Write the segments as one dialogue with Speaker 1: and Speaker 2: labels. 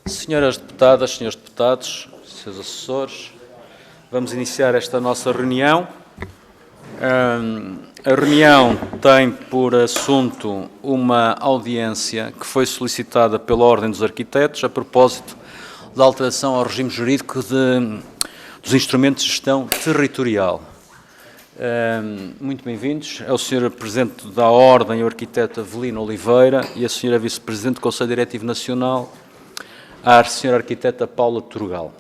Speaker 1: Senhoras deputadas, senhores deputados, seus assessores, vamos iniciar esta nossa reunião. A reunião tem por assunto uma audiência que foi solicitada pela Ordem dos Arquitetos a propósito da alteração ao regime jurídico dos instrumentos de gestão territorial. Muito bem-vindos. É o Sr. Presidente da Ordem, o arquiteto Avelino Oliveira, e a Sra. Vice-Presidente do Conselho Diretivo Nacional, a Sra. Arquiteta Paula Turgal,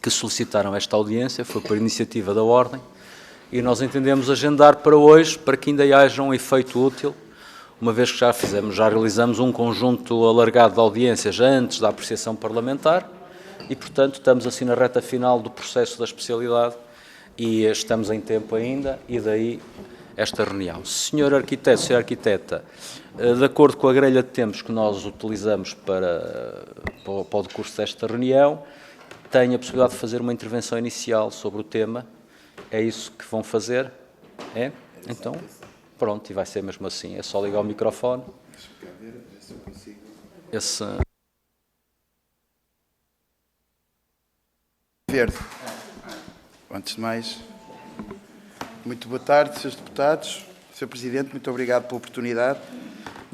Speaker 1: que solicitaram esta audiência. Foi por iniciativa da Ordem, e nós entendemos agendar para hoje, para que ainda haja um efeito útil, uma vez que já realizamos um conjunto alargado de audiências antes da apreciação parlamentar, e, portanto, estamos assim na reta final do processo da especialidade, e estamos em tempo ainda, e daí esta reunião. Senhor Arquiteto, Sra. Arquiteta, de acordo com a grelha de tempos que nós utilizamos para o decurso desta reunião, tem a possibilidade de fazer uma intervenção inicial sobre o tema. É isso que vão fazer? É? Então, pronto, e vai ser mesmo assim. É só ligar o microfone.
Speaker 2: Verde. Antes de mais, muito boa tarde, Srs. Deputados. Sr. Presidente, muito obrigado pela oportunidade.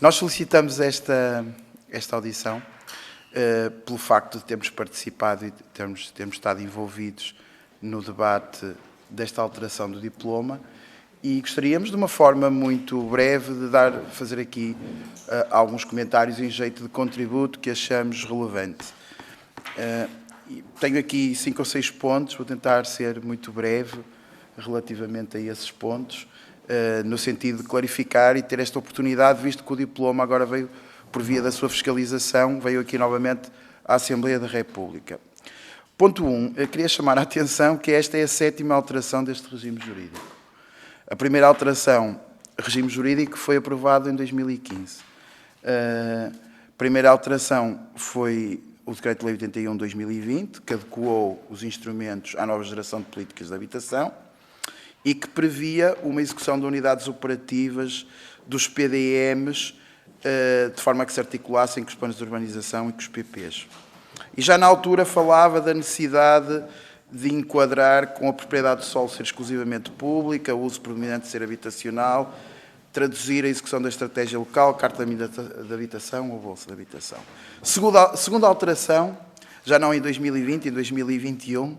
Speaker 2: Nós solicitamos esta audição pelo facto de termos participado e termos estado envolvidos no debate desta alteração do diploma, e gostaríamos, de uma forma muito breve, de fazer aqui alguns comentários em jeito de contributo que achamos relevante. Tenho aqui 5 ou 6 pontos, vou tentar ser muito breve relativamente a esses pontos, no sentido de clarificar e ter esta oportunidade, visto que o diploma agora veio, por via da sua fiscalização, veio aqui novamente à Assembleia da República. Ponto 1, eu queria chamar a atenção que esta é a 7ª alteração deste regime jurídico. A primeira alteração, regime jurídico, foi aprovado em 2015. A primeira alteração foi o Decreto-Lei 81 de 2020, que adequou os instrumentos à nova geração de políticas de habitação e que previa uma execução de unidades operativas dos PDMs, de forma a que se articulassem com os planos de urbanização e com os PPs. E já na altura falava da necessidade de enquadrar com a propriedade do solo ser exclusivamente pública, o uso predominante de ser habitacional, traduzir a execução da estratégia local, carta de habitação ou bolsa de habitação. Segunda alteração, já não em 2020, em 2021,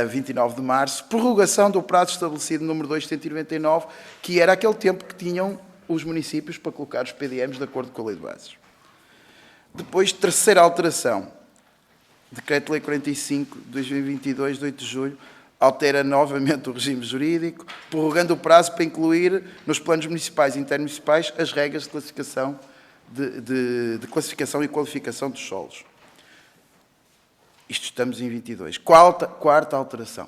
Speaker 2: 29 de março, prorrogação do prazo estabelecido no número 299, que era aquele tempo que tinham os municípios para colocar os PDMs de acordo com a Lei de Bases. Depois, terceira alteração, Decreto-Lei 45 de 2022, de 8 de julho, altera novamente o regime jurídico, prorrogando o prazo para incluir nos planos municipais e intermunicipais as regras de classificação, de classificação e qualificação dos solos. Isto estamos em 22. Quarta alteração,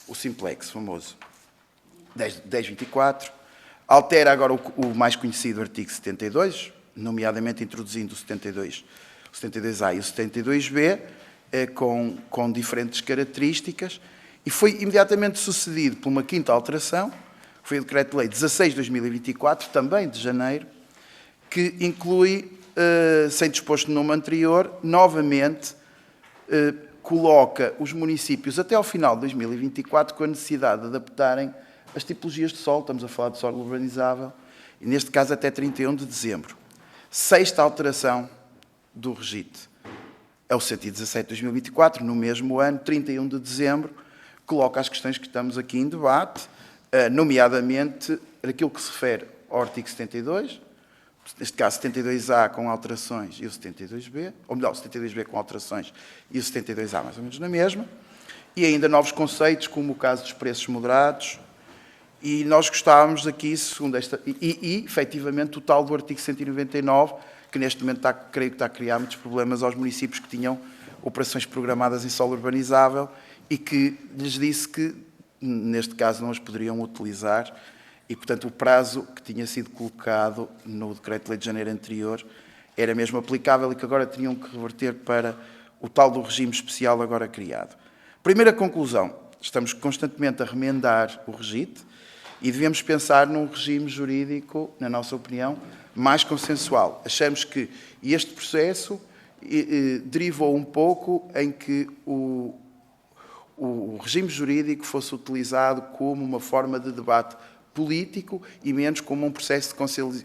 Speaker 2: o Simplex, famoso, 1024, altera agora o mais conhecido artigo 72, nomeadamente introduzindo o 72A e o 72B, com diferentes características, e foi imediatamente sucedido por uma quinta alteração, que foi o Decreto-Lei 16 de 2024, também de janeiro, que inclui, sem disposto no nome anterior, novamente coloca os municípios até ao final de 2024 com a necessidade de adaptarem as tipologias de solo, estamos a falar de solo urbanizável, e neste caso até 31 de dezembro. Sexta alteração do RGIT é o 117 de 2024, no mesmo ano, 31 de dezembro, coloca as questões que estamos aqui em debate, nomeadamente aquilo que se refere ao artigo 72, neste caso 72A com alterações e o 72B, ou melhor, o 72B com alterações e o 72A mais ou menos na mesma, e ainda novos conceitos, como o caso dos preços moderados, e nós gostávamos aqui, segundo esta, efetivamente, o tal do artigo 199, que neste momento creio que está a criar muitos problemas aos municípios que tinham operações programadas em solo urbanizável e que lhes disse que, neste caso, não as poderiam utilizar e, portanto, o prazo que tinha sido colocado no Decreto-Lei de janeiro anterior era mesmo aplicável e que agora tinham que reverter para o tal do regime especial agora criado. Primeira conclusão, estamos constantemente a remendar o RGIT e devemos pensar num regime jurídico, na nossa opinião, mais consensual. Achamos que este processo derivou um pouco em que o regime jurídico fosse utilizado como uma forma de debate político e menos como um processo de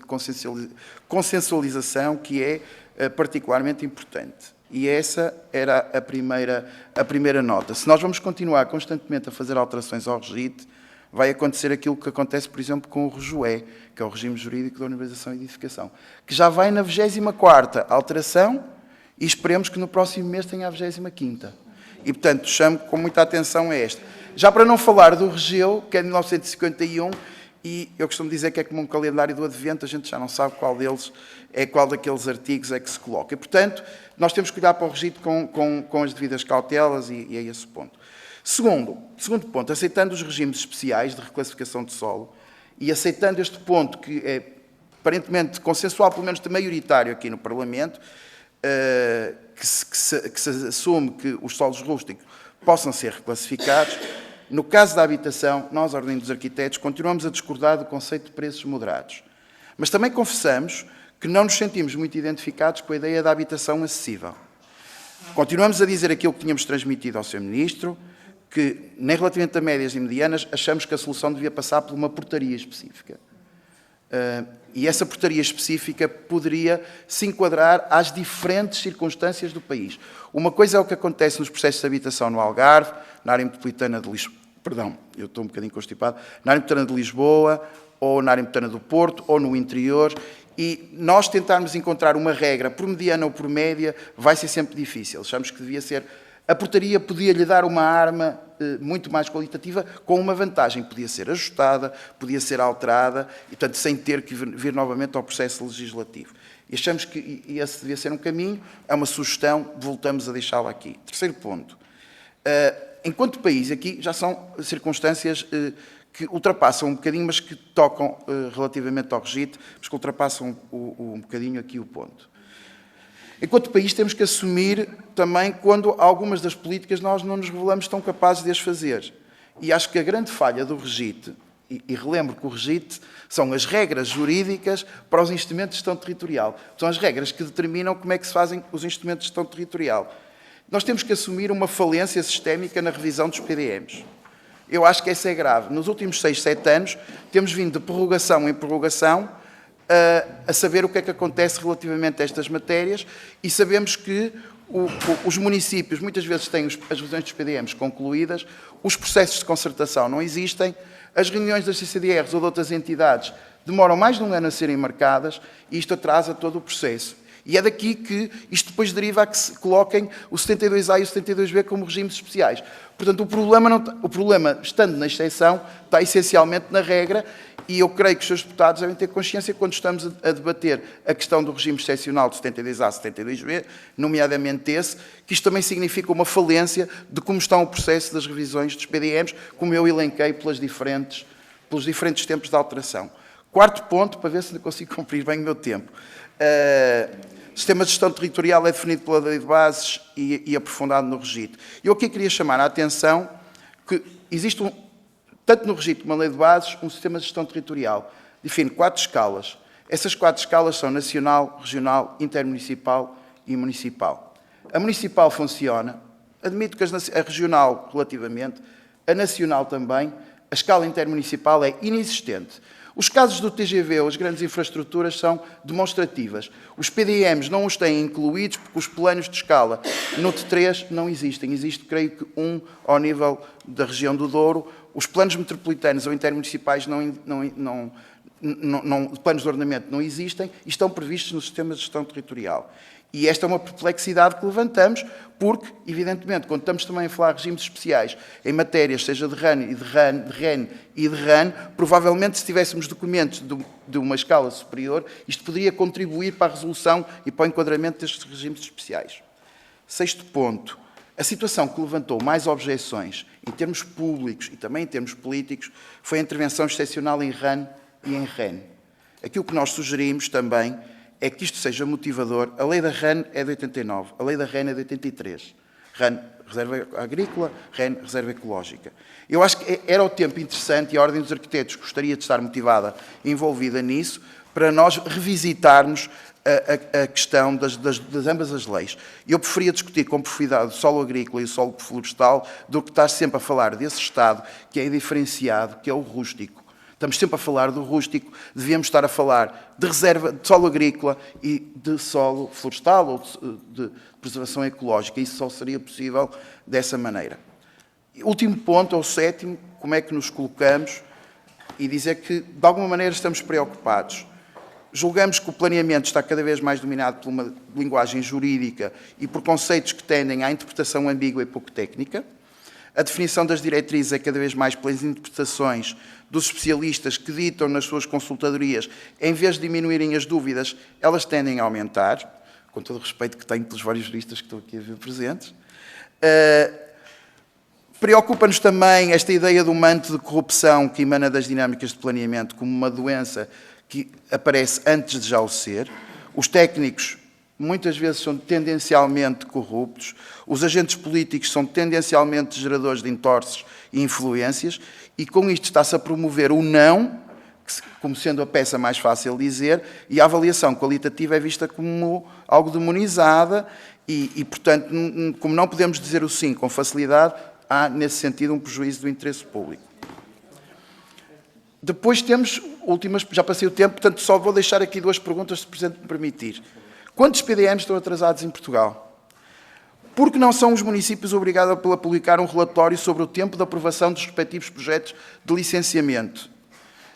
Speaker 2: consensualização que é particularmente importante. E essa era a primeira nota. Se nós vamos continuar constantemente a fazer alterações ao regite, vai acontecer aquilo que acontece, por exemplo, com o RJUE, que é o Regime Jurídico da Urbanização e Edificação, que já vai na 24ª alteração e esperemos que no próximo mês tenha a 25ª. E, portanto, chamo com muita atenção a esta. Já para não falar do Regeu, que é de 1951, e eu costumo dizer que é como um calendário do Advento, a gente já não sabe qual daqueles artigos é que se coloca. E, portanto, nós temos que olhar para o regime com as devidas cautelas e é esse ponto. Segundo ponto, aceitando os regimes especiais de reclassificação de solo e aceitando este ponto que é aparentemente consensual, pelo menos maioritário aqui no Parlamento, que se assume que os solos rústicos possam ser reclassificados. No caso da habitação, nós, a Ordem dos Arquitetos, continuamos a discordar do conceito de preços moderados. Mas também confessamos que não nos sentimos muito identificados com a ideia da habitação acessível. Continuamos a dizer aquilo que tínhamos transmitido ao Sr. Ministro, que, nem relativamente a médias e medianas, achamos que a solução devia passar por uma portaria específica. E essa portaria específica poderia se enquadrar às diferentes circunstâncias do país. Uma coisa é o que acontece nos processos de habitação no Algarve, na área metropolitana de Lisboa, eu estou um bocadinho constipado, na área metropolitana de Lisboa, ou na área metropolitana do Porto, ou no interior, e nós tentarmos encontrar uma regra por mediana ou por média vai ser sempre difícil. Achamos que devia ser... A portaria podia-lhe dar uma arma muito mais qualitativa, com uma vantagem. Podia ser ajustada, podia ser alterada, e, portanto, sem ter que vir novamente ao processo legislativo. E achamos que esse devia ser um caminho, é uma sugestão, voltamos a deixá-la aqui. Terceiro ponto. Enquanto país, aqui já são circunstâncias que ultrapassam um bocadinho, mas que tocam relativamente ao regite, mas que ultrapassam um bocadinho aqui o ponto. Enquanto país, temos que assumir também quando algumas das políticas nós não nos revelamos tão capazes de as fazer. E acho que a grande falha do regite, e relembro que o regite são as regras jurídicas para os instrumentos de gestão territorial. São as regras que determinam como é que se fazem os instrumentos de gestão territorial. Nós temos que assumir uma falência sistémica na revisão dos PDMs. Eu acho que essa é grave. Nos últimos 6, 7 anos, temos vindo de prorrogação em prorrogação a saber o que é que acontece relativamente a estas matérias e sabemos que os municípios muitas vezes têm as revisões dos PDMs concluídas, os processos de concertação não existem, as reuniões das CCDRs ou de outras entidades demoram mais de um ano a serem marcadas e isto atrasa todo o processo. E é daqui que isto depois deriva a que se coloquem o 72A e o 72B como regimes especiais. Portanto, o problema, estando na exceção, está essencialmente na regra e eu creio que os seus deputados devem ter consciência quando estamos a debater a questão do regime excepcional de 72A e 72B, nomeadamente esse, que isto também significa uma falência de como está o processo das revisões dos PDMs, como eu elenquei pelos diferentes tempos de alteração. Quarto ponto, para ver se ainda consigo cumprir bem o meu tempo. O sistema de gestão territorial é definido pela lei de bases e aprofundado no regite. Eu aqui queria chamar a atenção que existe, tanto no regite como na lei de bases, um sistema de gestão territorial. Define 4 escalas. Essas 4 escalas são nacional, regional, intermunicipal e municipal. A municipal funciona, admito que a regional relativamente, a nacional também, a escala intermunicipal é inexistente. Os casos do TGV ou as grandes infraestruturas são demonstrativas. Os PDMs não os têm incluídos porque os planos de escala no T3 não existem. Existe, creio que, um ao nível da região do Douro. Os planos metropolitanos ou intermunicipais planos de ordenamento não existem e estão previstos no sistema de gestão territorial. E esta é uma perplexidade que levantamos, porque, evidentemente, quando estamos também a falar de regimes especiais em matérias, seja de RAN e de REN e de RAN, provavelmente, se tivéssemos documentos de uma escala superior, isto poderia contribuir para a resolução e para o enquadramento destes regimes especiais. Sexto ponto. A situação que levantou mais objeções, em termos públicos e também em termos políticos, foi a intervenção excepcional em RAN e em REN. Aquilo que nós sugerimos também é que isto seja motivador. A lei da RAN é de 89, a lei da REN é de 83. RAN, reserva agrícola, REN, reserva ecológica. Eu acho que era o tempo interessante e a Ordem dos Arquitetos gostaria de estar motivada e envolvida nisso para nós revisitarmos a questão das ambas as leis. Eu preferia discutir com profundidade o solo agrícola e o solo florestal do que estar sempre a falar desse Estado que é diferenciado, que é o rústico. Estamos sempre a falar do rústico, devíamos estar a falar de reserva de solo agrícola e de solo florestal ou de preservação ecológica. Isso só seria possível dessa maneira. Último ponto, ou sétimo, como é que nos colocamos e dizer que, de alguma maneira, estamos preocupados. Julgamos que o planeamento está cada vez mais dominado por uma linguagem jurídica e por conceitos que tendem à interpretação ambígua e pouco técnica. A definição das diretrizes é cada vez mais pelas interpretações dos especialistas que ditam nas suas consultadorias, em vez de diminuírem as dúvidas, elas tendem a aumentar, com todo o respeito que tenho pelos vários juristas que estou aqui a ver presentes. Preocupa-nos também esta ideia do manto de corrupção que emana das dinâmicas de planeamento como uma doença que aparece antes de já o ser. Os técnicos muitas vezes são tendencialmente corruptos, os agentes políticos são tendencialmente geradores de entorces e influências, e com isto está-se a promover o não, como sendo a peça mais fácil de dizer, e a avaliação qualitativa é vista como algo demonizada, e portanto, como não podemos dizer o sim com facilidade, há, nesse sentido, um prejuízo do interesse público. Depois temos últimas, já passei o tempo, portanto só vou deixar aqui duas perguntas, se o Presidente me permitir. Quantos PDMs estão atrasados em Portugal? Por que não são os municípios obrigados a publicar um relatório sobre o tempo de aprovação dos respectivos projetos de licenciamento?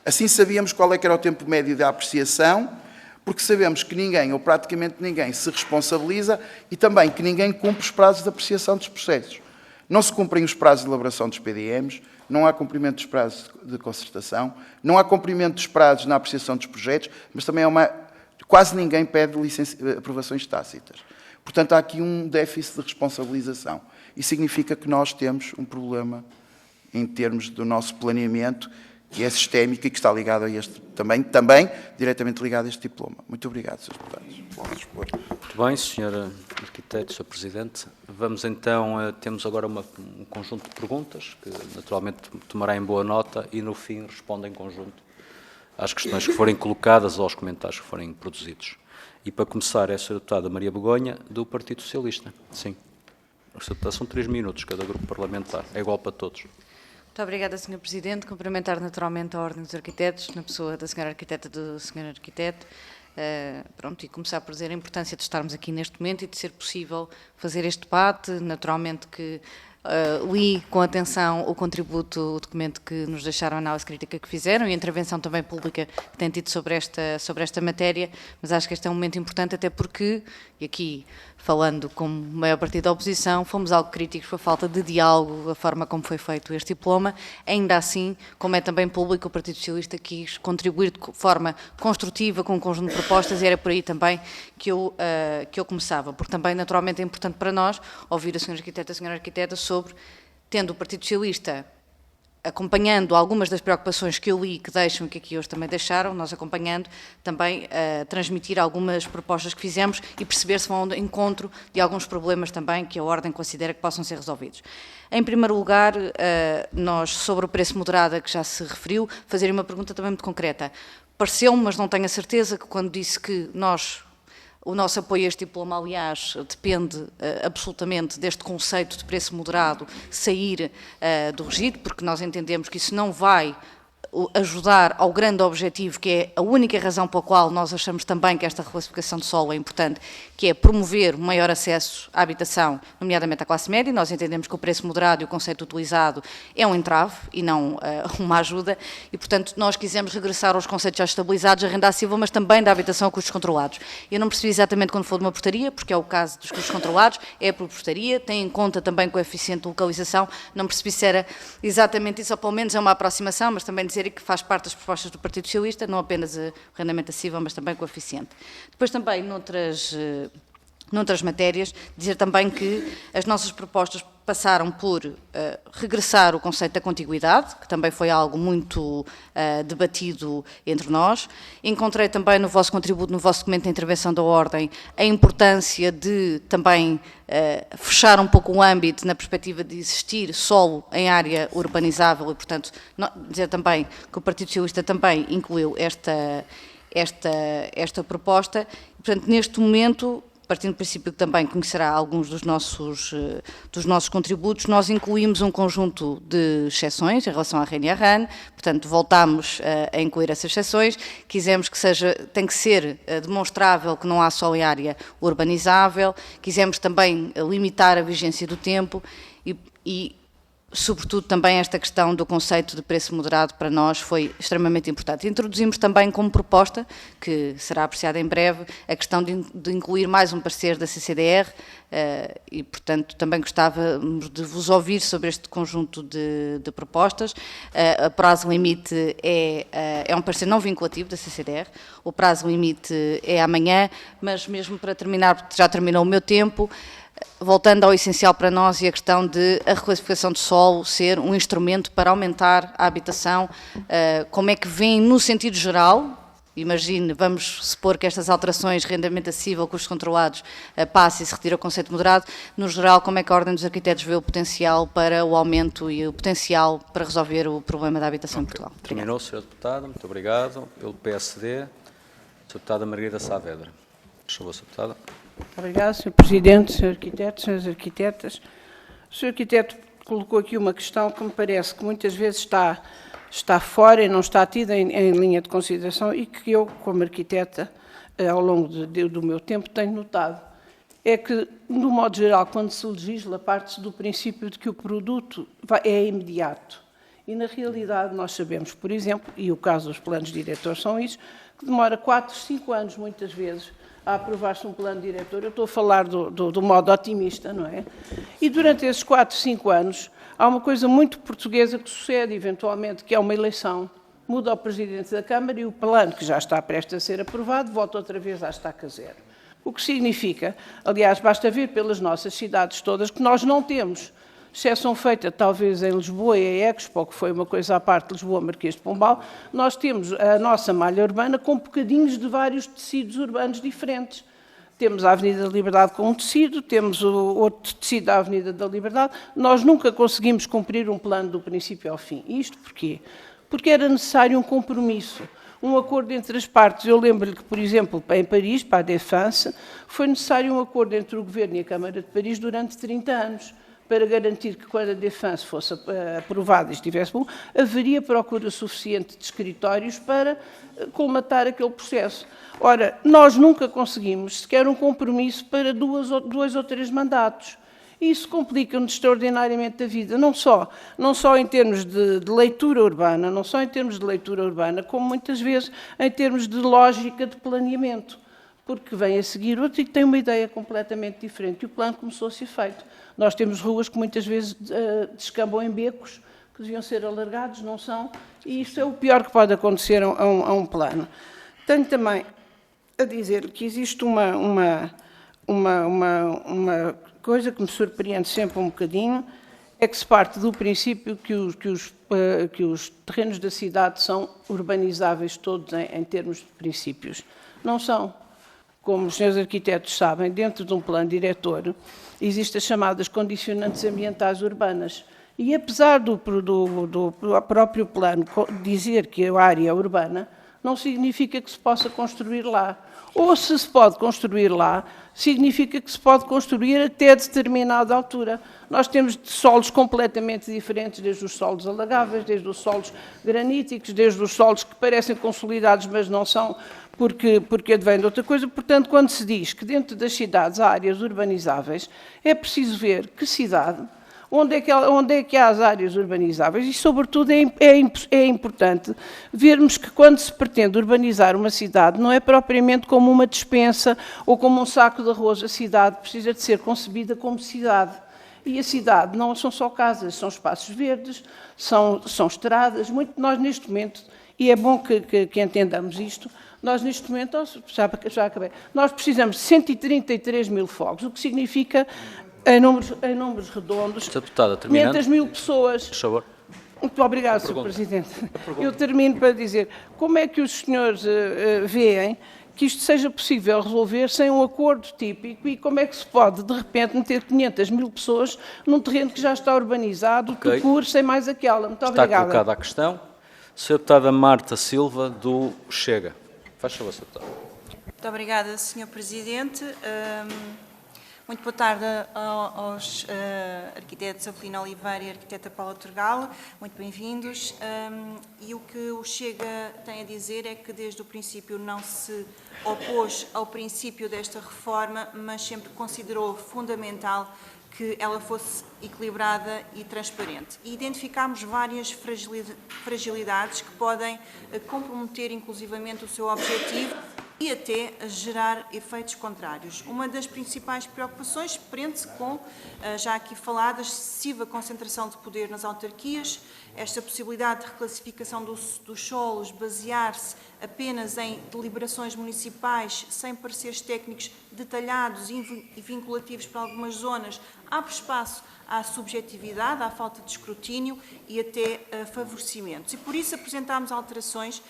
Speaker 2: Assim sabíamos qual é que era o tempo médio da apreciação, porque sabemos que ninguém, ou praticamente ninguém, se responsabiliza e também que ninguém cumpre os prazos de apreciação dos processos. Não se cumprem os prazos de elaboração dos PDMs, não há cumprimento dos prazos de concertação, não há cumprimento dos prazos na apreciação dos projetos, mas também quase ninguém pede aprovações tácitas. Portanto, há aqui um déficit de responsabilização. Isso significa que nós temos um problema em termos do nosso planeamento, que é sistémico e que está ligado a este, também diretamente ligado a este diploma. Muito obrigado, Sr. Deputados.
Speaker 1: Muito bem, Sr. Arquiteto, Sr. Presidente. Vamos então, temos agora um conjunto de perguntas, que naturalmente tomará em boa nota e no fim responda em conjunto às questões que forem colocadas ou aos comentários que forem produzidos. E para começar é a Sra. Deputada Maria Begonha, do Partido Socialista. Sim. São 3 minutos cada grupo parlamentar. É igual para todos.
Speaker 3: Muito obrigada, Sr. Presidente. Cumprimentar naturalmente a Ordem dos Arquitetos, na pessoa da Sra. Arquiteta e do Sr. Arquiteto. E começar por dizer a importância de estarmos aqui neste momento e de ser possível fazer este debate. Naturalmente que li com atenção o contributo, o documento que nos deixaram, a análise crítica que fizeram e a intervenção também pública que têm tido sobre esta matéria, mas acho que este é um momento importante até porque, e aqui falando como maior partido da oposição, fomos algo críticos com a falta de diálogo, a forma como foi feito este diploma. Ainda assim, como é também público, o Partido Socialista quis contribuir de forma construtiva com um conjunto de propostas e era por aí também que eu começava, porque também naturalmente é importante para nós ouvir a Sra. Arquiteta e a Sra. Arquiteta sobre, tendo o Partido Socialista acompanhando algumas das preocupações que eu li, que deixam e que aqui hoje também deixaram, nós acompanhando também transmitir algumas propostas que fizemos e perceber se vão ao encontro de alguns problemas também que a Ordem considera que possam ser resolvidos. Em primeiro lugar, nós, sobre o preço moderado a que já se referiu, fazer uma pergunta também muito concreta. Pareceu-me, mas não tenho a certeza, que quando disse que o nosso apoio a este diploma, aliás, depende absolutamente deste conceito de preço moderado sair do registro, porque nós entendemos que isso não vai ajudar ao grande objetivo, que é a única razão pela qual nós achamos também que esta reclassificação de solo é importante, que é promover o maior acesso à habitação, nomeadamente à classe média. Nós entendemos que o preço moderado e o conceito utilizado é um entrave e não uma ajuda, e, portanto, nós quisemos regressar aos conceitos já estabilizados, a renda acessível, mas também da habitação a custos controlados. Eu não percebi exatamente quando for de uma portaria, porque é o caso dos custos controlados, é por portaria, tem em conta também o coeficiente de localização, não percebi se era exatamente isso, ou pelo menos é uma aproximação, mas também dizer que faz parte das propostas do Partido Socialista, não apenas o arrendamento acessível, mas também o coeficiente. Depois também, noutras matérias. Dizer também que as nossas propostas passaram por regressar o conceito da contiguidade, que também foi algo muito debatido entre nós. Encontrei também no vosso contributo, no vosso documento de intervenção da Ordem, a importância de também fechar um pouco o âmbito na perspectiva de existir solo em área urbanizável e, portanto, dizer também que o Partido Socialista também incluiu esta proposta. Portanto, neste momento, partindo do princípio que também conhecerá alguns dos nossos contributos, nós incluímos um conjunto de exceções em relação à REN e à RAN, portanto, voltámos a incluir essas exceções, quisemos que tem que ser demonstrável que não há só em área urbanizável, quisemos também limitar a vigência do tempo e sobretudo também esta questão do conceito de preço moderado para nós foi extremamente importante. Introduzimos também como proposta, que será apreciada em breve, a questão de incluir mais um parecer da CCDR e, portanto, também gostávamos de vos ouvir sobre este conjunto de propostas. O prazo limite é um parecer não vinculativo da CCDR, o prazo limite é amanhã, mas mesmo para terminar, porque já terminou o meu tempo, voltando ao essencial para nós e a questão de a reclassificação de solo ser um instrumento para aumentar a habitação, como é que vem no sentido geral? Imagine, vamos supor que estas alterações, rendimento acessível, custos controlados, passe e se retira o conceito moderado. No geral, como é que a Ordem dos Arquitetos vê o potencial para o aumento e o potencial para resolver o problema da habitação em Portugal?
Speaker 1: Terminou, Sr. Deputado. Muito obrigado. Pelo PSD, Sra. Deputada Margarida Saavedra. Por favor, Sra. Deputada.
Speaker 4: Obrigado, Sr. Presidente, Sr. Arquiteto, Sras. Arquitetas. O Sr. Arquiteto colocou aqui uma questão que me parece que muitas vezes está fora e não está tida em linha de consideração e que eu, como arquiteta, ao longo do meu tempo, tenho notado. É que, no modo geral, quando se legisla, parte-se do princípio de que o produto é imediato. E, na realidade, nós sabemos, por exemplo, e o caso dos planos diretores são isso, que demora 4, 5 anos, muitas vezes, a aprovar-se um plano diretor. Eu estou a falar do modo otimista, não é? E durante esses 4, 5 anos, há uma coisa muito portuguesa que sucede, eventualmente, que é uma eleição. Muda o Presidente da Câmara e o plano, que já está prestes a ser aprovado, volta outra vez à estaca zero. O que significa, aliás, basta ver pelas nossas cidades todas, que nós não temos, exceção feita talvez em Lisboa e a Expo, que foi uma coisa à parte de Lisboa, Marquês de Pombal, nós temos a nossa malha urbana com bocadinhos de vários tecidos urbanos diferentes. Temos a Avenida da Liberdade com um tecido, temos o outro tecido da Avenida da Liberdade. Nós nunca conseguimos cumprir um plano do princípio ao fim. Isto porquê? Porque era necessário um compromisso, um acordo entre as partes. Eu lembro-lhe que, por exemplo, em Paris, para a Défense, foi necessário um acordo entre o Governo e a Câmara de Paris durante 30 anos, para garantir que, quando a Défense fosse aprovada e estivesse bom, haveria procura suficiente de escritórios para colmatar aquele processo. Ora, nós nunca conseguimos sequer um compromisso para 2 ou 3 mandatos. E isso complica-nos extraordinariamente a vida, não só em termos de leitura urbana, como muitas vezes em termos de lógica de planeamento, porque vem a seguir outro e que tem uma ideia completamente diferente. E o plano começou a ser feito. Nós temos ruas que muitas vezes descambam em becos, que deviam ser alargados, não são, e isto é o pior que pode acontecer a um plano. Tenho também a dizer que existe uma coisa que me surpreende sempre um bocadinho, é que se parte do princípio que os terrenos da cidade são urbanizáveis todos em termos de princípios. Não são. Como os senhores arquitetos sabem, dentro de um plano diretor existem as chamadas condicionantes ambientais urbanas. E apesar do próprio plano dizer que a área é urbana, não significa que se possa construir lá. Ou se pode construir lá, significa que se pode construir até determinada altura. Nós temos solos completamente diferentes, desde os solos alagáveis, desde os solos graníticos, desde os solos que parecem consolidados, mas não são, porque advém de outra coisa. Portanto, quando se diz que dentro das cidades há áreas urbanizáveis, é preciso ver que cidade, onde é que há as áreas urbanizáveis e, sobretudo, é importante vermos que quando se pretende urbanizar uma cidade não é propriamente como uma despensa ou como um saco de arroz. A cidade precisa de ser concebida como cidade. E a cidade não são só casas, são espaços verdes, são estradas. Nós, neste momento, e é bom que entendamos isto, Nós, neste momento, já acabei, nós precisamos de 133 mil fogos, o que significa, em números redondos,
Speaker 1: Deputada,
Speaker 4: 500 mil pessoas.
Speaker 1: Por favor.
Speaker 4: Muito obrigado, Sr. Presidente. Eu termino para dizer como é que os senhores veem que isto seja possível resolver sem um acordo típico e como é que se pode, de repente, meter 500 mil pessoas num terreno que já está urbanizado, que cure sem mais aquela. Muito obrigada.
Speaker 1: Está colocada a questão. Sra. Deputada Marta Silva, do Chega. Faz favor, Sra. Deputada.
Speaker 5: Muito obrigada, Sr. Presidente. Muito boa tarde aos arquitetos Avelino Oliveira e arquiteta Paula Turgal. Muito bem-vindos. E o que o Chega tem a dizer é que desde o princípio não se opôs ao princípio desta reforma, mas sempre considerou fundamental que ela fosse equilibrada e transparente. E identificámos várias fragilidades que podem comprometer inclusivamente o seu objetivo e até gerar efeitos contrários. Uma das principais preocupações prende-se com, já aqui falada, a excessiva concentração de poder nas autarquias, esta possibilidade de reclassificação dos solos basear-se apenas em deliberações municipais, sem pareceres técnicos detalhados e vinculativos para algumas zonas, abre espaço à subjetividade, à falta de escrutínio e até favorecimentos. E por isso apresentámos alterações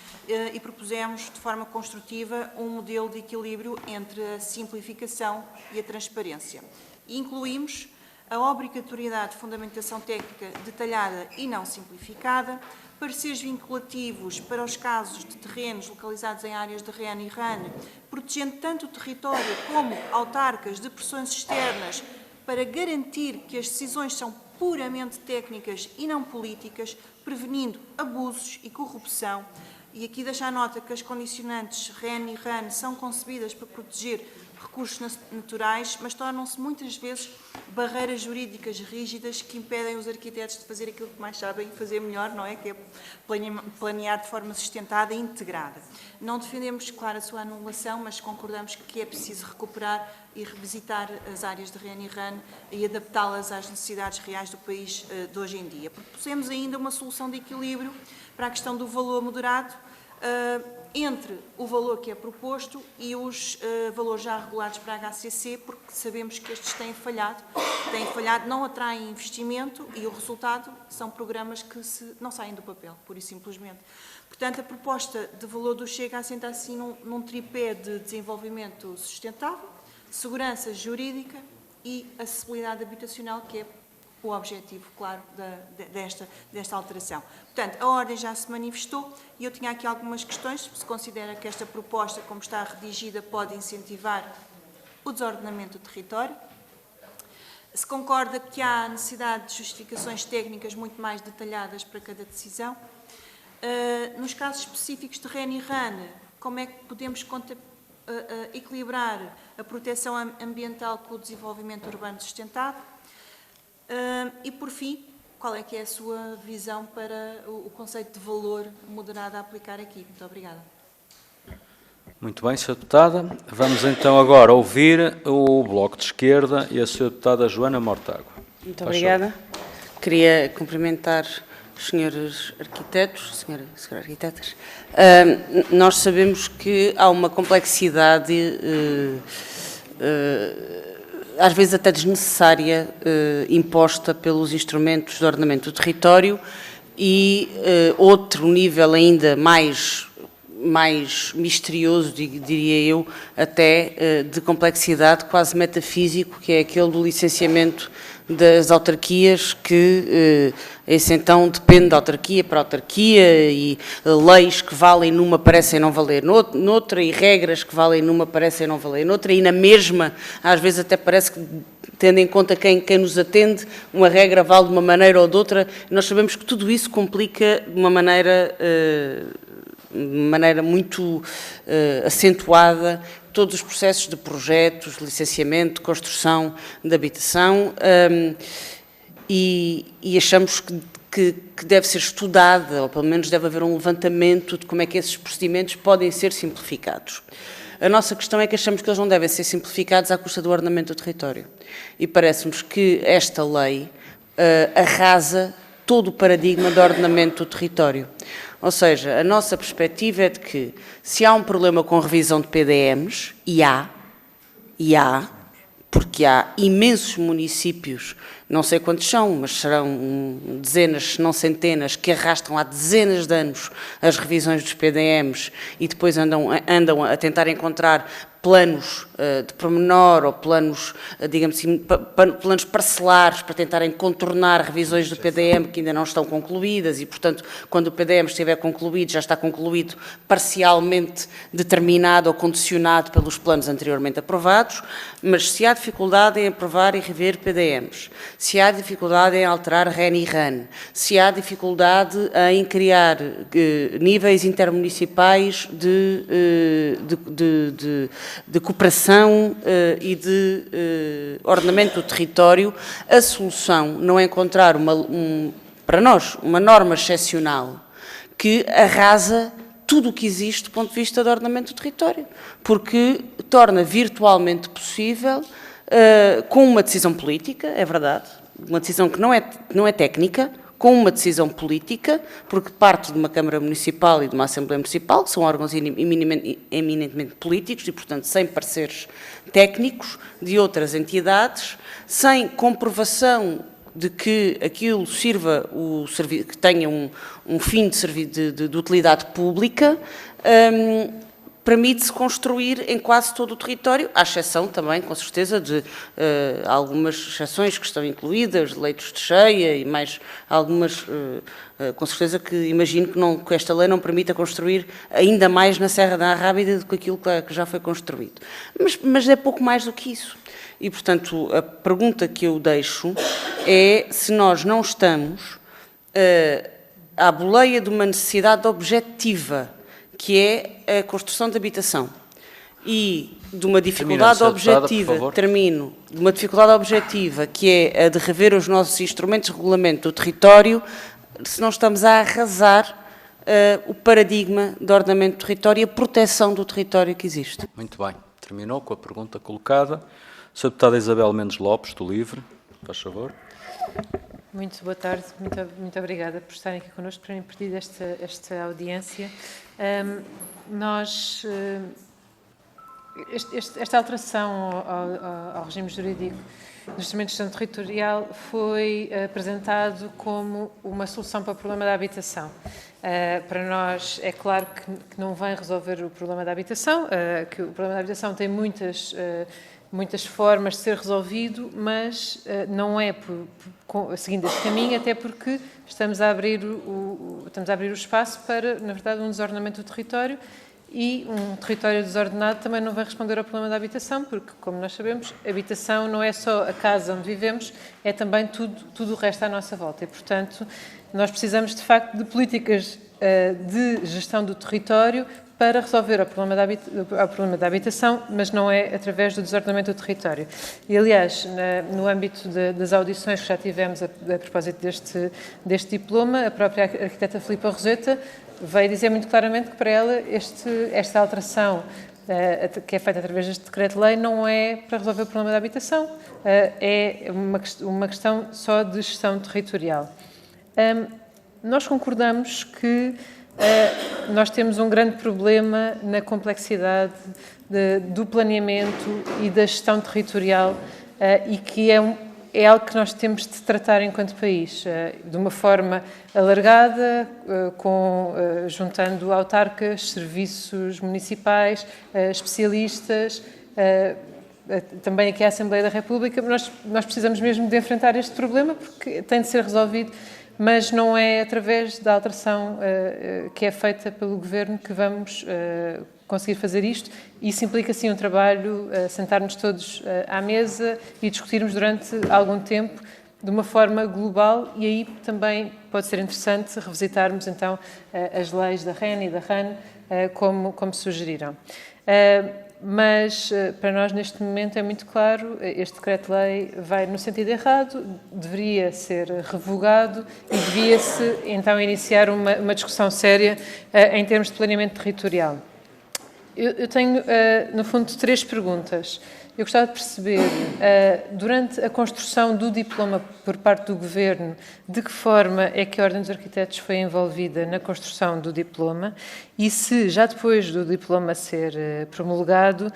Speaker 5: e propusemos de forma construtiva um modelo de equilíbrio entre a simplificação e a transparência. E incluímos a obrigatoriedade de fundamentação técnica detalhada e não simplificada, pareceres vinculativos para os casos de terrenos localizados em áreas de REN e RAN, protegendo tanto o território como autarcas de pressões externas, para garantir que as decisões são puramente técnicas e não políticas, prevenindo abusos e corrupção. E aqui deixa a nota que as condicionantes REN e RAN são concebidas para proteger recursos naturais, mas tornam-se muitas vezes barreiras jurídicas rígidas que impedem os arquitetos de fazer aquilo que mais sabem fazer melhor, não é? Que é planear de forma sustentada e integrada. Não defendemos, claro, a sua anulação, mas concordamos que é preciso recuperar e revisitar as áreas de REN e RAN e adaptá-las às necessidades reais do país de hoje em dia. Propusemos ainda uma solução de equilíbrio para a questão do valor moderado entre o valor que é proposto e os valores já regulados para a HCC, porque sabemos que estes têm falhado, não atraem investimento e o resultado são programas que não saem do papel, pura e simplesmente. Portanto, a proposta de valor do Chega assenta assim num tripé de desenvolvimento sustentável, segurança jurídica e acessibilidade habitacional, que é o objetivo, claro, desta alteração. Portanto, a ordem já se manifestou e eu tinha aqui algumas questões. Se considera que esta proposta, como está redigida, pode incentivar o desordenamento do território. Se concorda que há necessidade de justificações técnicas muito mais detalhadas para cada decisão. Nos casos específicos de REN e RAN, como é que podemos equilibrar a proteção ambiental com o desenvolvimento urbano sustentado? E, por fim, qual é que é a sua visão para o conceito de valor moderado a aplicar aqui? Muito obrigada.
Speaker 1: Muito bem, Sra. Deputada. Vamos então agora ouvir o Bloco de Esquerda e a Sra. Deputada Joana Mortágua.
Speaker 6: Muito obrigada. Queria cumprimentar os senhores arquitetos, senhoras arquitetas. Nós sabemos que há uma complexidade às vezes até desnecessária, imposta pelos instrumentos de ordenamento do território e outro nível ainda mais misterioso, diria eu, até de complexidade quase metafísico, que é aquele do licenciamento das autarquias, que esse então depende da autarquia para autarquia e leis que valem numa parecem não valer noutra e regras que valem numa parecem não valer noutra e na mesma, às vezes até parece que, tendo em conta quem nos atende, uma regra vale de uma maneira ou de outra. Nós sabemos que tudo isso complica de uma maneira muito acentuada todos os processos de projetos, de licenciamento, de construção, de habitação e achamos que deve ser estudada, ou pelo menos deve haver um levantamento de como é que esses procedimentos podem ser simplificados. A nossa questão é que achamos que eles não devem ser simplificados à custa do ordenamento do território. E parece-nos que esta lei arrasa todo o paradigma de ordenamento do território. Ou seja, a nossa perspectiva é de que, se há um problema com revisão de PDMs, e há, porque há imensos municípios, não sei quantos são, mas serão dezenas, se não centenas, que arrastam há dezenas de anos as revisões dos PDMs e depois andam a tentar encontrar planos de pormenor ou planos, digamos assim, planos parcelares para tentarem contornar revisões do PDM que ainda não estão concluídas e, portanto, quando o PDM estiver concluído, já está concluído parcialmente determinado ou condicionado pelos planos anteriormente aprovados, mas se há dificuldade em aprovar e rever PDMs, se há dificuldade em alterar REN e RAN, se há dificuldade em criar níveis intermunicipais de cooperação e de ordenamento do território, a solução não é encontrar, para nós, uma norma excepcional que arrasa tudo o que existe do ponto de vista do ordenamento do território, porque torna virtualmente possível, com uma decisão política, é verdade, uma decisão que não é técnica, com uma decisão política, porque parte de uma Câmara Municipal e de uma Assembleia Municipal, que são órgãos eminentemente políticos e, portanto, sem pareceres técnicos de outras entidades, sem comprovação de que aquilo sirva, que tenha um fim de utilidade pública, permite-se construir em quase todo o território, à exceção também, com certeza, de algumas exceções que estão incluídas, leitos de cheia e mais algumas, com certeza que imagino que esta lei não permita construir ainda mais na Serra da Arrábida do que aquilo que já foi construído. Mas é pouco mais do que isso. E, portanto, a pergunta que eu deixo é se nós não estamos à boleia de uma necessidade objetiva, que é a construção de habitação, e de uma dificuldade objetiva, de uma dificuldade objetiva, que é a de rever os nossos instrumentos de regulamento do território, se não estamos a arrasar o paradigma de ordenamento do território e a proteção do território que existe.
Speaker 1: Muito bem. Terminou com a pergunta colocada. Sra. Deputada Isabel Mendes Lopes, do LIVRE, faz favor.
Speaker 7: Muito boa tarde, muito obrigada por estarem aqui connosco, por terem pedido esta audiência. Esta alteração ao regime jurídico do instrumento de gestão territorial foi apresentado como uma solução para o problema da habitação. Para nós é claro que não vem resolver o problema da habitação, que o problema da habitação tem muitas formas de ser resolvido, mas não é seguindo este caminho, até porque estamos a abrir o espaço para, na verdade, um desordenamento do território, e um território desordenado também não vai responder ao problema da habitação, porque, como nós sabemos, a habitação não é só a casa onde vivemos, é também tudo o resto à nossa volta. E, portanto, nós precisamos, de facto, de políticas de gestão do território para resolver o problema da habitação, mas não é através do desordenamento do território. E, aliás, no âmbito das audições que já tivemos a propósito deste diploma, a própria arquiteta Filipa Roseta veio dizer muito claramente que para ela esta alteração que é feita através deste decreto-lei não é para resolver o problema da habitação, é uma questão só de gestão territorial. Nós concordamos que nós temos um grande problema na complexidade do planeamento e da gestão territorial e que é algo que nós temos de tratar enquanto país, de uma forma alargada, juntando autarcas, serviços municipais, especialistas, também aqui a Assembleia da República. Nós precisamos mesmo de enfrentar este problema porque tem de ser resolvido, mas não é através da alteração que é feita pelo Governo que vamos conseguir fazer isto. Isso implica, sim, um trabalho, sentar-nos todos à mesa e discutirmos durante algum tempo de uma forma global, e aí também pode ser interessante revisitarmos, então, as leis da REN e da RAN, como sugeriram. Mas, para nós, neste momento, é muito claro, este decreto-lei vai no sentido errado, deveria ser revogado e devia-se, então, iniciar uma discussão séria em termos de planeamento territorial. Eu tenho, no fundo, 3 perguntas. Eu gostava de perceber, durante a construção do diploma por parte do Governo, de que forma é que a Ordem dos Arquitetos foi envolvida na construção do diploma e se, já depois do diploma ser promulgado,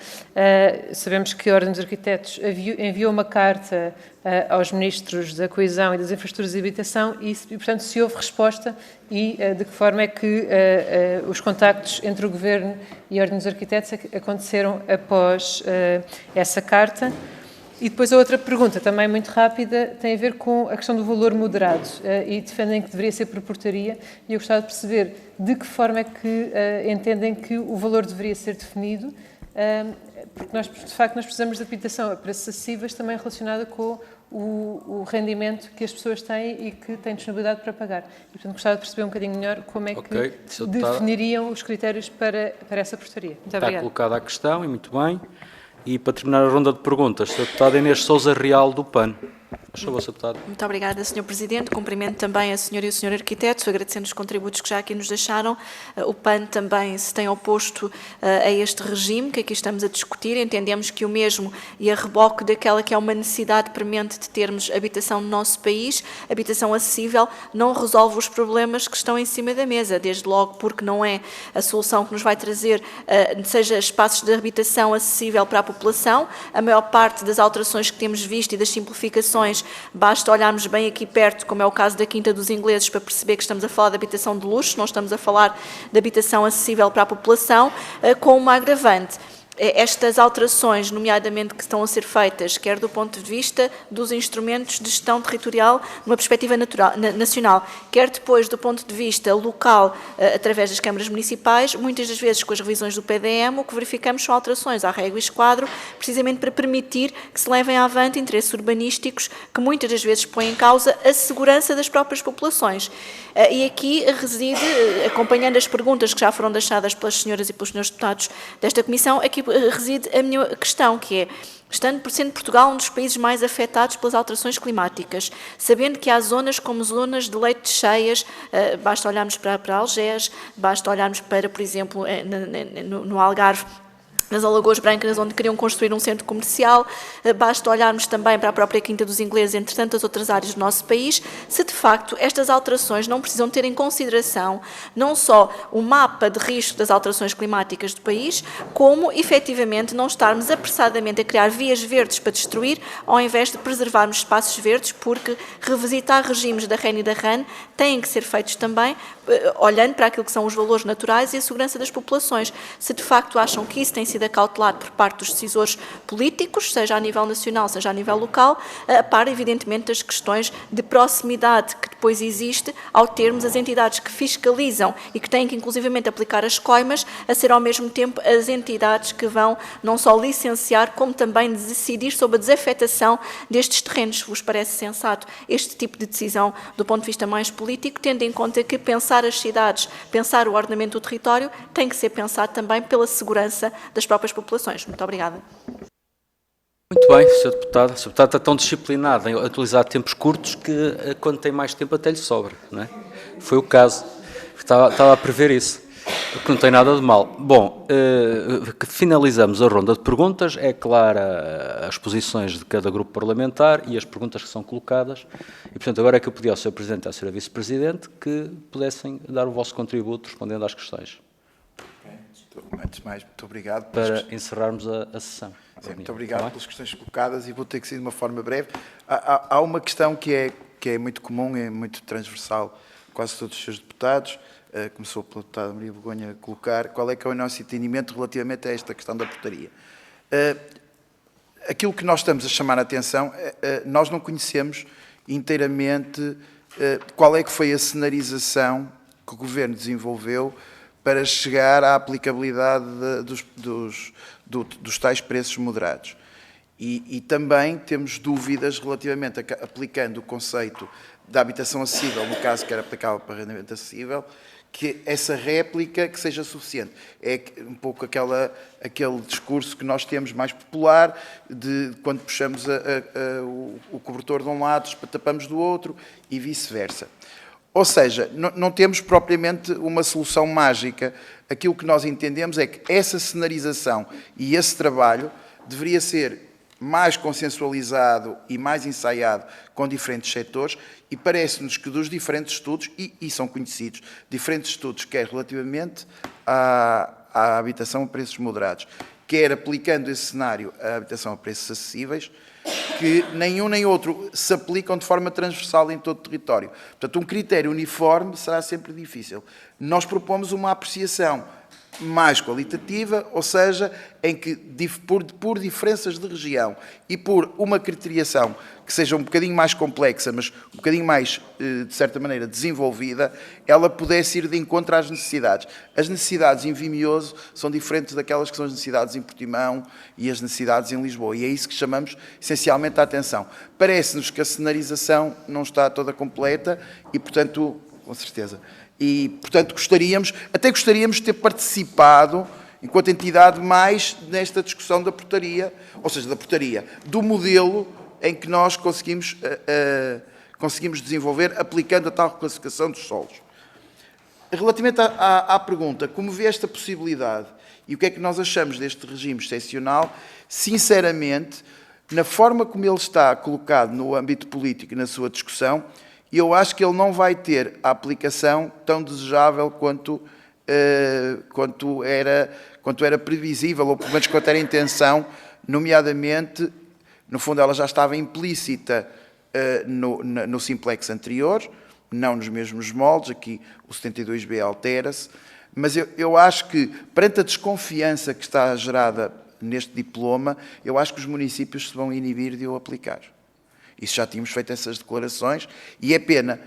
Speaker 7: sabemos que a Ordem dos Arquitetos enviou uma carta aos Ministros da Coesão e das Infraestruturas e Habitação e, portanto, se houve resposta e de que forma é que os contactos entre o Governo e a Ordem dos Arquitetos aconteceram após essa carta. E depois a outra pergunta, também muito rápida, tem a ver com a questão do valor moderado e defendem que deveria ser por portaria e eu gostava de perceber de que forma é que entendem que o valor deveria ser definido, porque nós, de facto, nós precisamos de habitação a preços acessíveis também relacionada com o rendimento que as pessoas têm e que têm disponibilidade para pagar. E, portanto, gostava de perceber um bocadinho melhor como é que definiriam os critérios para essa portaria. Muito obrigada.
Speaker 1: Está colocada a questão e muito bem. E para terminar a ronda de perguntas, Sr. Deputado Inês Sousa Real do PAN. Por favor, Sr. Deputado.
Speaker 8: Muito obrigada, Sr. Presidente. Cumprimento também a Sra. e o Sr. Arquiteto, agradecendo os contributos que já aqui nos deixaram. O PAN também se tem oposto a este regime que aqui estamos a discutir. Entendemos que o mesmo e a reboque daquela que é uma necessidade premente de termos habitação no nosso país, habitação acessível, não resolve os problemas que estão em cima da mesa, desde logo porque não é a solução que nos vai trazer, seja espaços de habitação acessível para a população. A maior parte das alterações que temos visto e das simplificações, basta olharmos bem aqui perto, como é o caso da Quinta dos Ingleses, para perceber que estamos a falar de habitação de luxo, não estamos a falar de habitação acessível para a população, com uma agravante. Estas alterações, nomeadamente que estão a ser feitas, quer do ponto de vista dos instrumentos de gestão territorial numa perspectiva nacional, quer depois do ponto de vista local, através das câmaras municipais, muitas das vezes com as revisões do PDM, o que verificamos são alterações à régua e esquadro, precisamente para permitir que se levem avante interesses urbanísticos que muitas das vezes põem em causa a segurança das próprias populações. E aqui reside, acompanhando as perguntas que já foram deixadas pelas senhoras e pelos senhores deputados desta Comissão, aqui reside a minha questão, que é, sendo Portugal um dos países mais afetados pelas alterações climáticas, sabendo que há zonas como zonas de leite cheias, basta olharmos para Algés, basta olharmos para, por exemplo, no Algarve, nas Alagoas Brancas, onde queriam construir um centro comercial, basta olharmos também para a própria Quinta dos Ingleses, entre tantas outras áreas do nosso país, se de facto estas alterações não precisam ter em consideração não só o mapa de risco das alterações climáticas do país, como efetivamente não estarmos apressadamente a criar vias verdes para destruir, ao invés de preservarmos espaços verdes, porque revisitar regimes da REN e da RAN têm que ser feitos também, olhando para aquilo que são os valores naturais e a segurança das populações. Se de facto acham que isso tem sido acautelado por parte dos decisores políticos, seja a nível nacional, seja a nível local, para evidentemente as questões de proximidade que depois existe ao termos as entidades que fiscalizam e que têm que inclusivamente aplicar as coimas, a ser ao mesmo tempo as entidades que vão não só licenciar, como também decidir sobre a desafetação destes terrenos. Vos parece sensato este tipo de decisão do ponto de vista mais político, tendo em conta que pensar as cidades, pensar o ordenamento do território, tem que ser pensado também pela segurança das próprias populações. Muito obrigada.
Speaker 1: Muito bem, Sr. Deputado. O Sr. Deputado está tão disciplinado em utilizar tempos curtos que, quando tem mais tempo, até lhe sobra, não é? Foi o caso. Estava a prever isso, porque não tem nada de mal. Bom, finalizamos a ronda de perguntas. É clara as posições de cada grupo parlamentar e as perguntas que são colocadas. E, portanto, agora é que eu pedi ao Sr. Presidente e à Sra. Vice-Presidente que pudessem dar o vosso contributo respondendo às questões.
Speaker 2: Antes de mais, muito obrigado.
Speaker 1: Para encerrarmos a sessão.
Speaker 2: Sim, muito obrigado pelas questões colocadas e vou ter que ser de uma forma breve. Há uma questão que é muito comum, é muito transversal, quase todos os seus deputados, começou pela deputada Maria Begonha a colocar, qual é que é o nosso entendimento relativamente a esta questão da portaria. Aquilo que nós estamos a chamar a atenção, nós não conhecemos inteiramente qual é que foi a cenarização que o Governo desenvolveu para chegar à aplicabilidade dos tais preços moderados. E também temos dúvidas relativamente a aplicando o conceito da habitação acessível, no caso que era aplicável para arrendamento acessível, que essa réplica que seja suficiente. É um pouco aquele discurso que nós temos mais popular, de quando puxamos o cobertor de um lado, tapamos do outro e vice-versa. Ou seja, não temos propriamente uma solução mágica. Aquilo que nós entendemos é que essa cenarização e esse trabalho deveria ser mais consensualizado e mais ensaiado com diferentes setores, e parece-nos que dos diferentes estudos, e são conhecidos, diferentes estudos, quer relativamente à habitação a preços moderados, quer aplicando esse cenário à habitação a preços acessíveis, que nenhum nem outro se aplicam de forma transversal em todo o território. Portanto, um critério uniforme será sempre difícil. Nós propomos uma apreciação mais qualitativa, ou seja, em que por diferenças de região e por uma criteriação que seja um bocadinho mais complexa, mas um bocadinho mais, de certa maneira, desenvolvida, ela pudesse ir de encontro às necessidades. As necessidades em Vimioso são diferentes daquelas que são as necessidades em Portimão e as necessidades em Lisboa, e é isso que chamamos essencialmente a atenção. Parece-nos que a cenarização não está toda completa e, portanto, com certeza... E, portanto, gostaríamos de ter participado, enquanto entidade, mais nesta discussão da portaria, ou seja, do modelo em que nós conseguimos desenvolver, aplicando a tal classificação dos solos. Relativamente à pergunta, como vê esta possibilidade e o que é que nós achamos deste regime excepcional, sinceramente, na forma como ele está colocado no âmbito político e na sua discussão, eu acho que ele não vai ter a aplicação tão desejável quanto era previsível, ou pelo menos quanto era a intenção, nomeadamente, no fundo ela já estava implícita no simplex anterior, não nos mesmos moldes, aqui o 72B altera-se, mas eu acho que, perante a desconfiança que está gerada neste diploma, eu acho que os municípios se vão inibir de o aplicar. Isso já tínhamos feito essas declarações e é pena.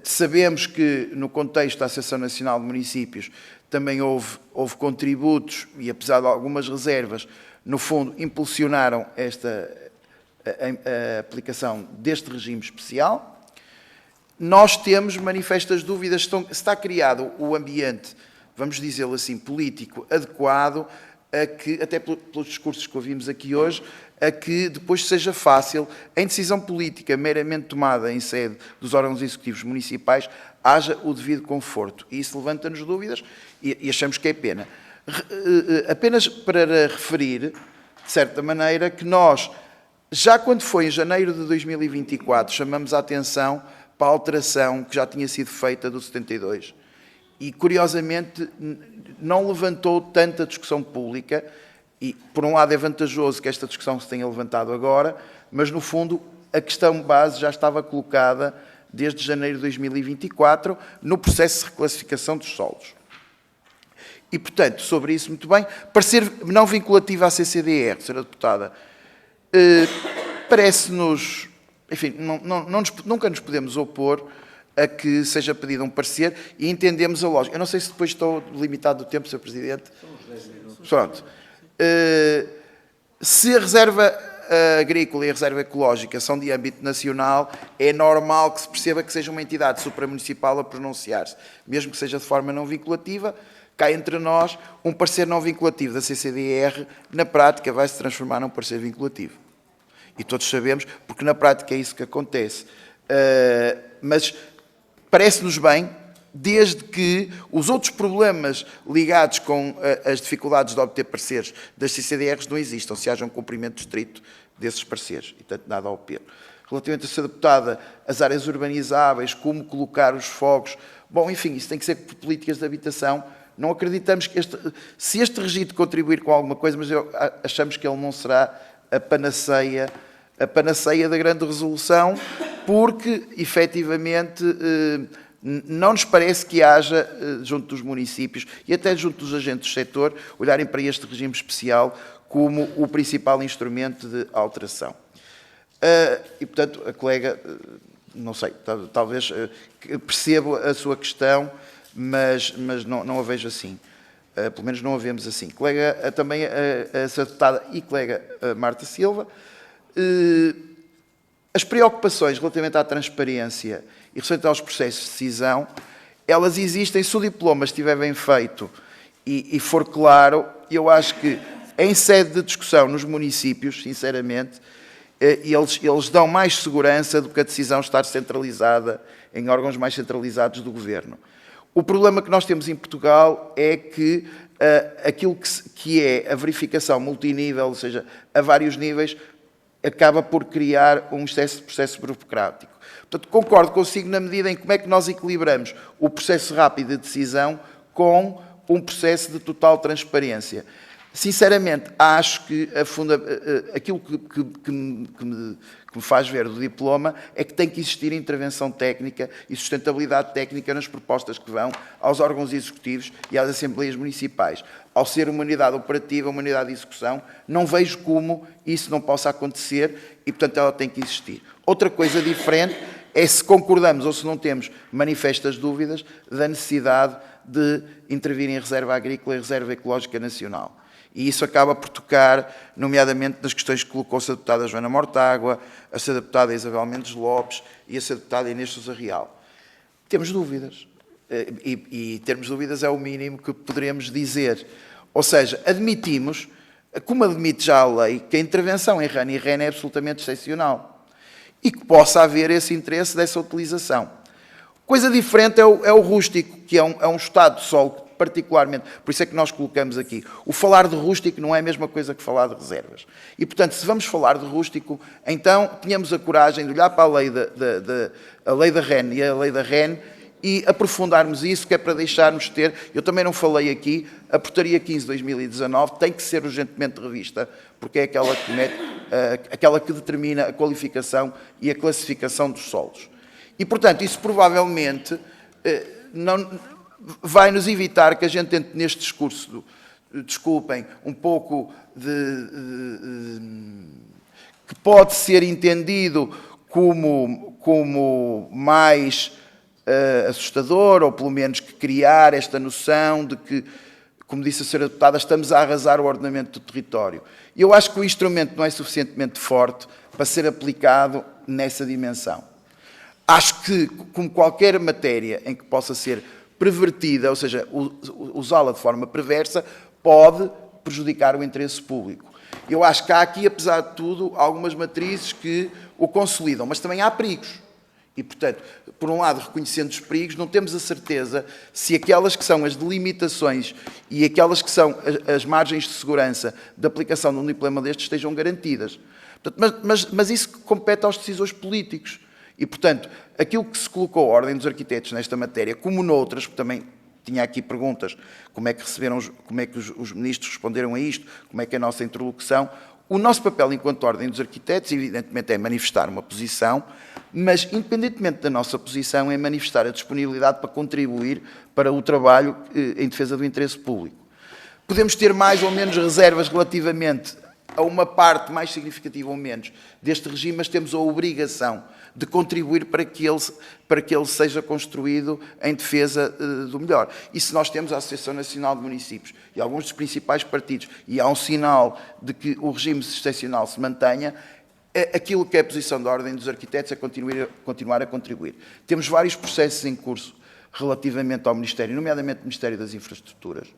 Speaker 2: Sabemos que no contexto da Associação Nacional de Municípios também houve contributos e, apesar de algumas reservas, no fundo impulsionaram a aplicação deste regime especial. Nós temos manifestas dúvidas se está criado o ambiente, vamos dizê-lo assim, político adequado a que, até pelos discursos que ouvimos aqui hoje, a que depois seja fácil, em decisão política meramente tomada em sede dos órgãos executivos municipais, haja o devido conforto. E isso levanta-nos dúvidas e achamos que é pena. Apenas para referir, de certa maneira, que nós, já quando foi em janeiro de 2024, chamamos a atenção para a alteração que já tinha sido feita do 72. E, curiosamente, não levantou tanta discussão pública. E, por um lado, é vantajoso que esta discussão se tenha levantado agora, mas, no fundo, a questão base já estava colocada desde janeiro de 2024 no processo de reclassificação dos solos. E, portanto, sobre isso, muito bem, parecer não vinculativo à CCDR, Sra. Deputada, parece-nos, enfim, nunca nos podemos opor a que seja pedido um parecer e entendemos a lógica. Eu não sei se depois estou limitado do tempo, Sr. Presidente. São os 10 minutos. Pronto. Se a reserva agrícola e a reserva ecológica são de âmbito nacional, é normal que se perceba que seja uma entidade supramunicipal a pronunciar-se, mesmo que seja de forma não vinculativa. Cá entre nós, um parecer não vinculativo da CCDR, na prática, vai se transformar num parecer vinculativo. E todos sabemos, porque na prática é isso que acontece. Mas parece-nos bem, desde que os outros problemas ligados com as dificuldades de obter pareceres das CCDRs não existam, se haja um cumprimento estrito desses pareceres, e tanto nada ao pelo. Relativamente a ser deputada, as áreas urbanizáveis, como colocar os fogos, bom, enfim, isso tem que ser por políticas de habitação. Não acreditamos que se este regime contribuir com alguma coisa, mas achamos que ele não será a panaceia da grande resolução, porque, efetivamente, não nos parece que haja, junto dos municípios e até junto dos agentes do setor, olharem para este regime especial como o principal instrumento de alteração. E, portanto, a colega, não sei, talvez percebo a sua questão, mas não a vejo assim. Pelo menos não a vemos assim. Colega, também a Sra. Deputada e colega Marta Silva, as preocupações relativamente à transparência e relativamente aos processos de decisão, elas existem se o diploma estiver bem feito e for claro. Eu acho que, em sede de discussão nos municípios, sinceramente, eles dão mais segurança do que a decisão estar centralizada em órgãos mais centralizados do Governo. O problema que nós temos em Portugal é que aquilo que é a verificação multinível, ou seja, a vários níveis, acaba por criar um excesso de processo burocrático. Portanto, concordo consigo na medida em como é que nós equilibramos o processo rápido de decisão com um processo de total transparência. Sinceramente, acho que aquilo que me faz ver do diploma é que tem que existir intervenção técnica e sustentabilidade técnica nas propostas que vão aos órgãos executivos e às assembleias municipais. Ao ser uma unidade operativa, uma unidade de execução, não vejo como isso não possa acontecer e, portanto, ela tem que existir. Outra coisa diferente é se concordamos ou se não temos manifestas dúvidas da necessidade de intervir em reserva agrícola e reserva ecológica nacional. E isso acaba por tocar, nomeadamente, nas questões que colocou-se a deputada Joana Mortágua, a ser deputada Isabel Mendes Lopes e a ser deputada Inês Sousa Real. Temos dúvidas. E termos dúvidas é o mínimo que poderemos dizer. Ou seja, admitimos, como admite já a lei, que a intervenção em RAN e REN é absolutamente excepcional e que possa haver esse interesse dessa utilização. Coisa diferente é o rústico, que é um estado de solo particularmente, por isso é que nós colocamos aqui. O falar de rústico não é a mesma coisa que falar de reservas. E, portanto, se vamos falar de rústico, então tenhamos a coragem de olhar para a lei da REN e a lei da REN e aprofundarmos isso, que é para deixarmos ter... Eu também não falei aqui, a Portaria 15 de 2019 tem que ser urgentemente revista, porque é aquela que determina a qualificação e a classificação dos solos. E, portanto, isso provavelmente vai nos evitar que a gente entre neste discurso, desculpem, um pouco que pode ser entendido como mais assustador, ou pelo menos que criar esta noção de que, como disse a senhora deputada, estamos a arrasar o ordenamento do território. E eu acho que o instrumento não é suficientemente forte para ser aplicado nessa dimensão. Acho que, como qualquer matéria em que possa ser pervertida, ou seja, usá-la de forma perversa, pode prejudicar o interesse público. Eu acho que há aqui, apesar de tudo, algumas matrizes que o consolidam, mas também há perigos. E, portanto, por um lado, reconhecendo os perigos, não temos a certeza se aquelas que são as delimitações e aquelas que são as margens de segurança de aplicação de um diploma destes estejam garantidas. Portanto, mas isso compete aos decisores políticos. E, portanto, aquilo que se colocou a Ordem dos Arquitetos nesta matéria, como noutras, porque também tinha aqui perguntas, como é que os ministros responderam a isto, como é que é a nossa interlocução. O nosso papel enquanto Ordem dos Arquitetos, evidentemente, é manifestar uma posição, mas, independentemente da nossa posição, é manifestar a disponibilidade para contribuir para o trabalho em defesa do interesse público. Podemos ter mais ou menos reservas relativamente a uma parte mais significativa ou menos deste regime, mas temos a obrigação de contribuir para que ele seja construído em defesa do melhor. E se nós temos a Associação Nacional de Municípios e alguns dos principais partidos, e há um sinal de que o regime excepcional se mantenha, aquilo que é a posição da Ordem dos Arquitetos é continuar a contribuir. Temos vários processos em curso relativamente ao Ministério, nomeadamente o Ministério das Infraestruturas,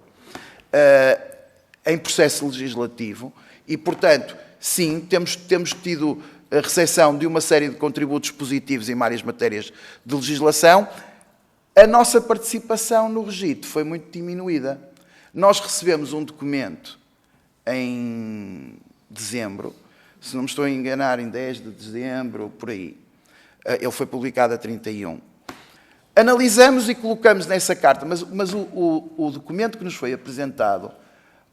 Speaker 2: em processo legislativo, e, portanto, sim, temos tido a recepção de uma série de contributos positivos em várias matérias de legislação. A nossa participação no registro foi muito diminuída. Nós recebemos um documento em dezembro, se não me estou a enganar, em 10 de dezembro, por aí. Ele foi publicado a 31. Analisamos e colocamos nessa carta, mas o documento que nos foi apresentado,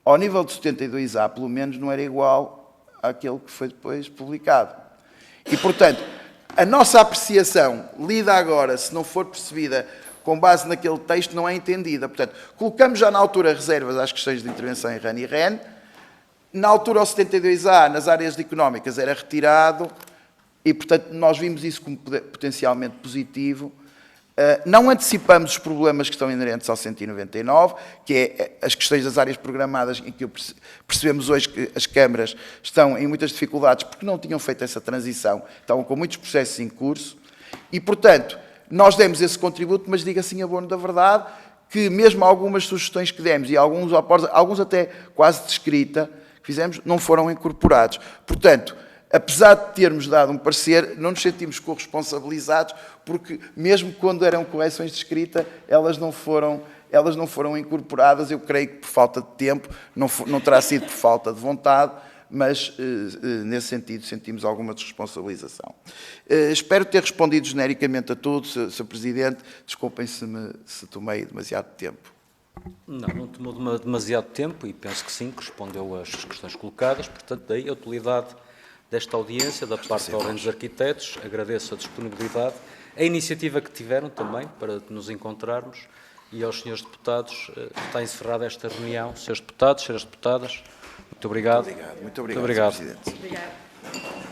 Speaker 2: ao nível de 72A, pelo menos, não era igual àquele que foi depois publicado. E, portanto, a nossa apreciação, lida agora, se não for percebida com base naquele texto, não é entendida. Portanto, colocamos já na altura reservas às questões de intervenção em RAN e REN. Na altura, ao 72A, nas áreas económicas, era retirado. E, portanto, nós vimos isso como potencialmente positivo. Não antecipamos os problemas que estão inerentes ao 199, que é as questões das áreas programadas, em que percebemos hoje que as câmaras estão em muitas dificuldades porque não tinham feito essa transição, estavam com muitos processos em curso, e, portanto, nós demos esse contributo, mas diga assim a bono da verdade, que mesmo algumas sugestões que demos, e alguns até quase de escrita, que fizemos, não foram incorporados. Portanto, apesar de termos dado um parecer, não nos sentimos corresponsabilizados, porque mesmo quando eram correções de escrita, elas não foram incorporadas. Eu creio que por falta de tempo, não terá sido por falta de vontade, mas, nesse sentido, sentimos alguma desresponsabilização. Espero ter respondido genericamente a tudo, Sr. Presidente. Desculpem se tomei demasiado tempo.
Speaker 1: Não tomou demasiado tempo e penso que sim, que respondeu às questões colocadas, portanto, daí a utilidade desta audiência da parte da Ordem dos Arquitetos. Agradeço a disponibilidade, a iniciativa que tiveram também para nos encontrarmos e aos senhores deputados. Está encerrada esta reunião. Senhores deputados, senhoras deputadas, muito obrigado.
Speaker 2: Muito obrigado, Sr. Presidente.
Speaker 3: Obrigada.